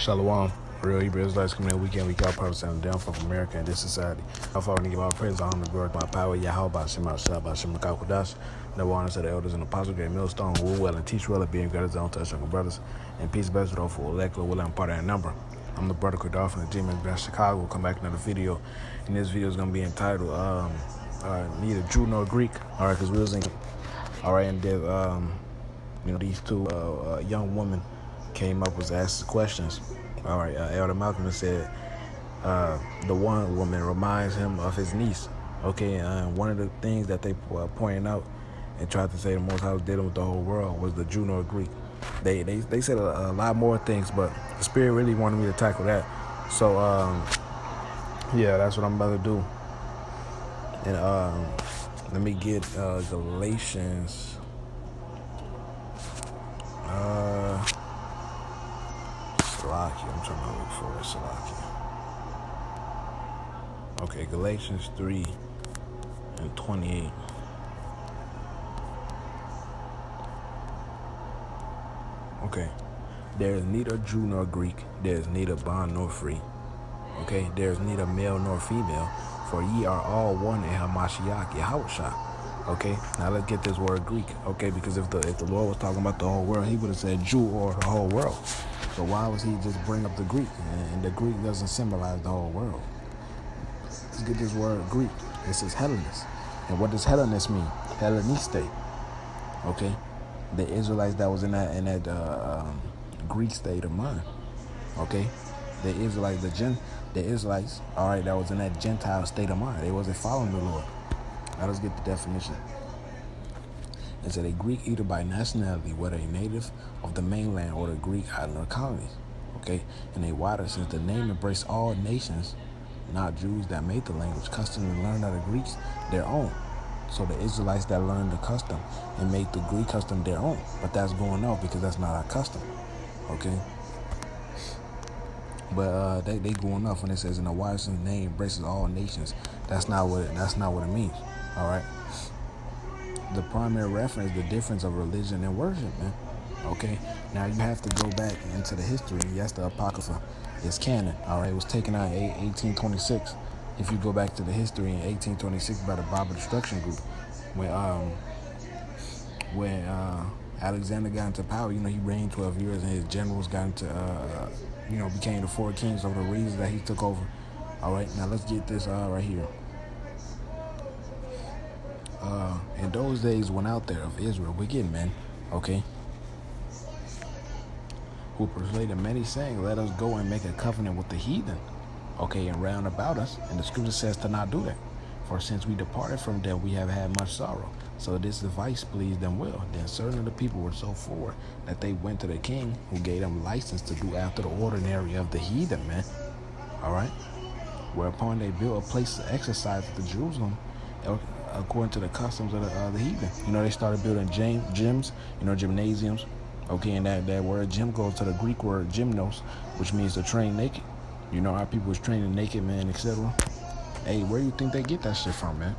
Shalom. Real Hebrew Israelites coming in weekend, week out, purpose and downfall of America and this society. I follow and give all praise, honor, glory, my power, Yahweh, Bashem, Shah, Bashem, Kakudash. The honors of the elders and apostles, great millstone, who well and teach well, and being greater than touch uncle brothers. And peace, blessed, all for elect, will and part of that number. I'm the brother Kodar from the Team in Chicago. We'll come back to another video. And this video is going to be entitled, Neither Jew nor Greek. All right, because we was thinking, all right, and these two young women came up, was asked questions. All right, Elder Malcolm said the one woman reminds him of his niece. Okay, one of the things that they pointed out and tried to say the Most High was dealing with the whole world was the Jew nor Greek. They said a lot more things, but the Spirit really wanted me to tackle that. So yeah, that's what I'm about to do. And let me get Galatians. Salaki, I'm trying to look for it. Salaki. Okay, Galatians 3:28. Okay, there is neither Jew nor Greek, there is neither bond nor free. Okay, there is neither male nor female, for ye are all one in Hamashiach, Yahushua. Okay, now let's get this word Greek. Okay, because if the Lord was talking about the whole world, he would have said Jew or the whole world. So why was he just bring up the Greek? And the Greek doesn't symbolize the whole world. Let's get this word Greek. It says Hellenist. And what does Hellenist mean? Helleniste. Okay, the Israelites that was in that Greek state of mind. Okay, the Israelites, all right, that was in that Gentile state of mind. They wasn't following the Lord. Now let's get the definition. It said a Greek either by nationality, whether a native of the mainland or the Greek island colonies. Okay, in a wider sense, the name embraced all nations, not Jews that made the language, custom, and learned of the Greeks their own. So the Israelites that learned the custom and made the Greek custom their own. But that's going off because that's not our custom. Okay. But they going off when it says in a wider sense, the name embraces all nations. That's not what it means. All right. The primary reference, the difference of religion and worship, man. Okay, now you have to go back into the history. Yes, the Apocrypha is canon. All right, it was taken out in 1826. If you go back to the history in 1826 by the Bible Destruction Group, when Alexander got into power, he reigned 12 years, and his generals got into, became the four kings of the regions that he took over. All right, now let's get this right here. In those days when out there of Israel, wicked men, okay, who persuaded many, saying, let us go and make a covenant with the heathen, okay, and round about us. And the scripture says to not do that. For since we departed from them, we have had much sorrow. So this advice pleased them well. Then certain of the people were so forward that they went to the king, who gave them license to do after the ordinary of the heathen, man. All right. Whereupon they built a place to exercise at the Jerusalem, according to the customs of the heathen. They started building gyms, gymnasiums. Okay, and that word gym goes to the Greek word gymnos, which means to train naked. Our people was training naked, man, etc. Hey, where do you think they get that shit from, man?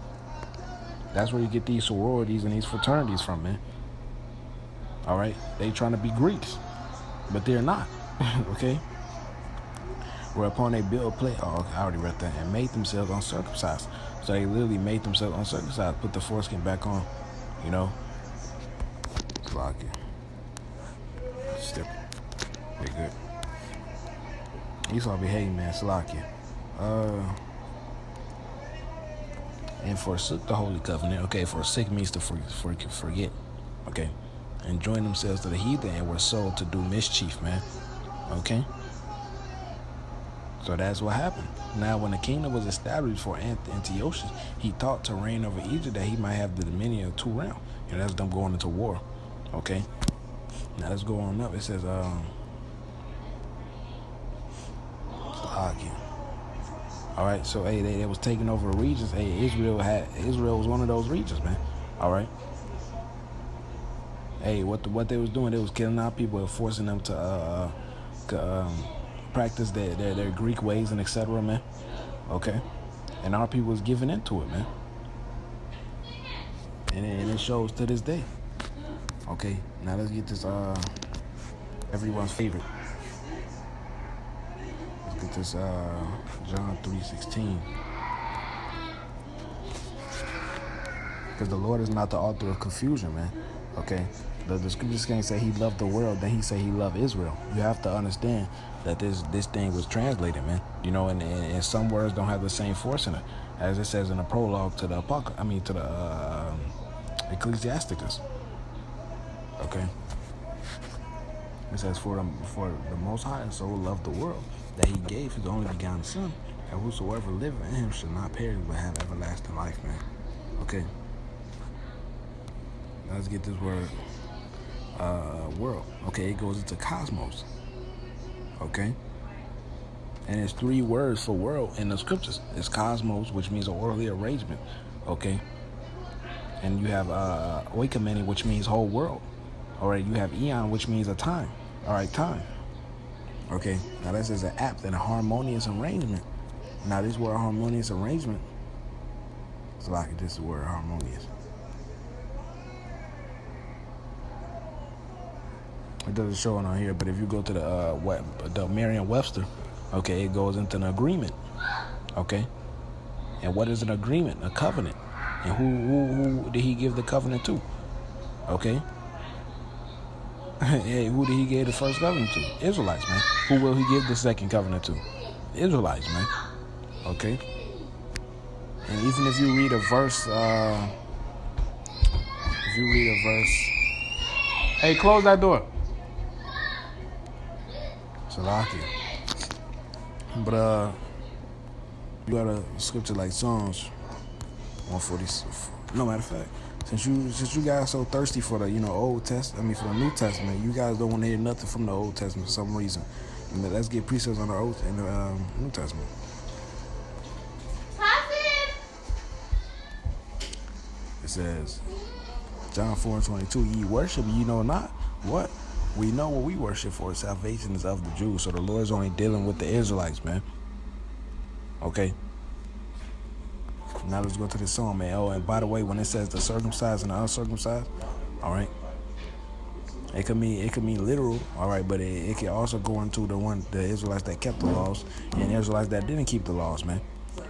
That's where you get these sororities and these fraternities from, man. All right, they trying to be Greeks, but they're not. Okay. Whereupon they built a place, I already read that, and made themselves uncircumcised. So they literally made themselves uncircumcised, put the foreskin back on, It's like it. Step. They good. Esau be hating, man. Salakia. And forsook the holy covenant. Okay, forsake means to forget. Okay. And joined themselves to the heathen and were sold to do mischief, man. Okay. So that's what happened. Now, when the kingdom was established for Antiochus, he thought to reign over Egypt that he might have the dominion of two realms. That's them going into war. Okay. Now let's go on up. It says, all right. So hey, they was taking over the regions. Hey, Israel was one of those regions, man. All right. Hey, what they was doing? They was killing our people and forcing them to practice their Greek ways and etc., man. Okay. And our people was giving into it, man. And it shows to this day. Okay, now let's get this everyone's favorite. this John 3:16. Because the Lord is not the author of confusion, man. Okay? The scriptures can't say he loved the world, then he say he loved Israel. You have to understand that this thing was translated, man. You know, and some words don't have the same force in it, as it says in the prologue to the Ecclesiasticus. Okay? It says, for the Most High so loved the world that he gave his only begotten Son, and whosoever liveth in him shall not perish but have everlasting life, man. Okay. Let's get this word world. Okay, it goes into cosmos. Okay. And it's 3 words for world in the scriptures. It's cosmos, which means an orderly arrangement. Okay. And you have oikomene, which means whole world. All right, you have eon, which means a time. All right, time. Okay, now this is an apt and a harmonious arrangement. Now this word harmonious arrangement, it's like this word harmonious. It doesn't show it on here, but if you go to the Merriam-Webster, okay, it goes into an agreement. Okay, and what is an agreement? A covenant. And who did he give the covenant to? Okay. Hey, who did he give the first covenant to? Israelites, man. Who will he give the second covenant to? Israelites, man. Okay. And even if you read a verse, hey, close that door. Salaki. But you got a scripture like Psalms 140. No matter of fact, since you guys so thirsty for the Old Testament, for the New Testament, you guys don't want to hear nothing from the Old Testament for some reason. Let's get precepts on the Old in the New Testament. It says, John 4:22, ye worship, ye know not what. We know what we worship for. Salvation is of the Jews. So the Lord's only dealing with the Israelites, man. Okay. Now let's go to this song, man. Oh, and by the way, when it says the circumcised and the uncircumcised, all right, it could mean literal, all right, but it can also go into the Israelites that kept the laws and the Israelites that didn't keep the laws, man.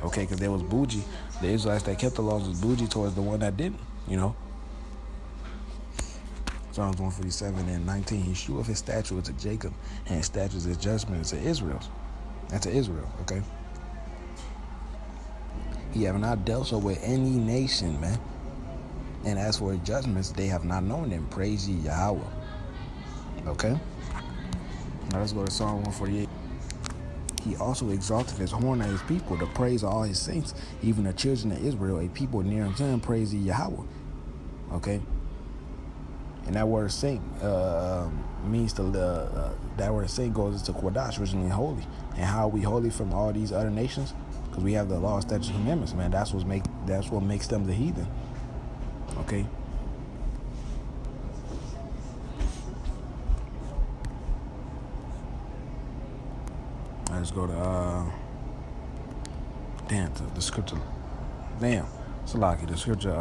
Okay, because there was bougie. The Israelites that kept the laws was bougie towards the one that didn't, Psalms 147:19. He sheweth his statutes to Jacob, and his statutes his judgments to Israel. That's to Israel, okay? He have not dealt so with any nation, man. And as for his judgments, they have not known them. Praise ye Yahweh. Okay? Now let's go to Psalm 148. He also exalted his horn at his people to praise all his saints, even the children of Israel, a people near unto him. Praise ye Yahweh. Okay? And that word saint means that word saint goes into Kodash, which means holy. And how are we holy from all these other nations? Because we have the law, statutes, and commandments, man. That's what makes them the heathen. Okay. Let's go to the scripture. Salaki, the scripture.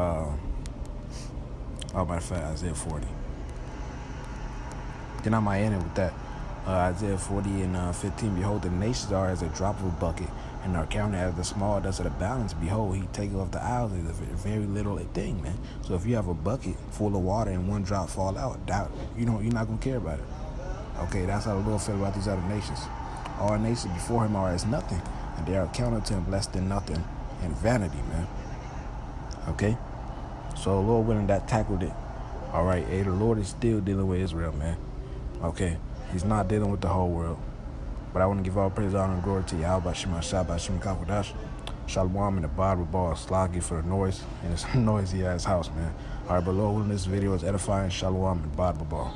Matter of fact, Isaiah 40. Then I might end it with that. Isaiah 40:15. Behold, the nations are as a drop of a bucket, and are counted as the small dust of the balance. Behold, he taketh off the isles as a very little thing, man. So if you have a bucket full of water and one drop fall out, you're not gonna care about it. Okay, that's how the Lord felt about these other nations. All nations before him are as nothing, and they are counted to him less than nothing and vanity, man. Okay. So Lord willing, that tackled it. All right, the Lord is still dealing with Israel, man. Okay, he's not dealing with the whole world. But I want to give all praise, honor, and glory to Yahweh, Shema Shabbat, Shema Kakodash, Shalom, and the Bible ball sloggy for the noise, and it's noisy ass house, man. All right, but Lord willing, this video is edifying. Shalom and Bible ball.